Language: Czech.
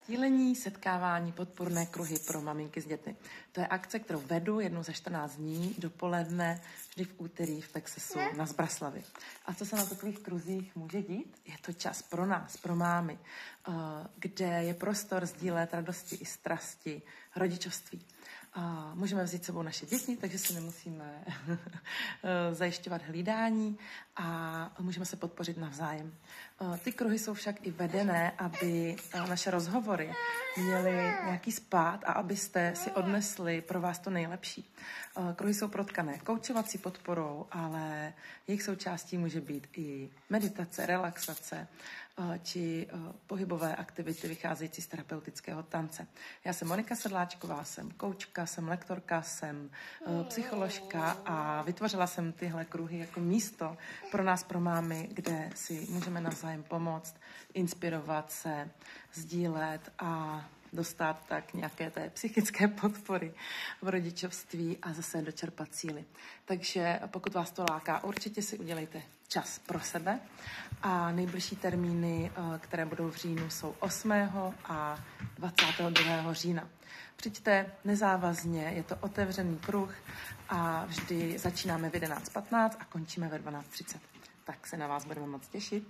Sdílení, setkávání, podpůrné kruhy pro maminky s dětmi. To je akce, kterou vedu jednou za 14 dní dopoledne, vždy v úterý v Texasu na Zbraslavi. A co se na takových kruzích může dít? Je to čas pro nás, pro mámy, kde je prostor sdílet radosti i strasti, rodičovství. Můžeme vzít sebou naše děti, takže si nemusíme zajišťovat hlídání a můžeme se podpořit navzájem. Ty kruhy jsou však i vedené, aby naše rozhovory měly nějaký spád a abyste si odnesli pro vás to nejlepší. Kruhy jsou protkané koučovací podporou, ale jejich součástí může být i meditace, relaxace či pohybové aktivity vycházející z terapeutického tance. Já jsem Monika Sedláčková, jsem koučka, jsem lektorka, jsem psycholožka a vytvořila jsem tyhle kruhy jako místo pro nás, pro mámy, kde si můžeme navzájem pomoct, inspirovat se, sdílet a dostat tak nějaké té psychické podpory v rodičovství a zase dočerpat síly. Takže pokud vás to láká, určitě si udělejte čas pro sebe a nejbližší termíny, které budou v říjnu, jsou 8. a 22. října. Přijďte nezávazně, je to otevřený kruh a vždy začínáme v 11:15 a končíme ve 12:30. Tak se na vás budeme moc těšit.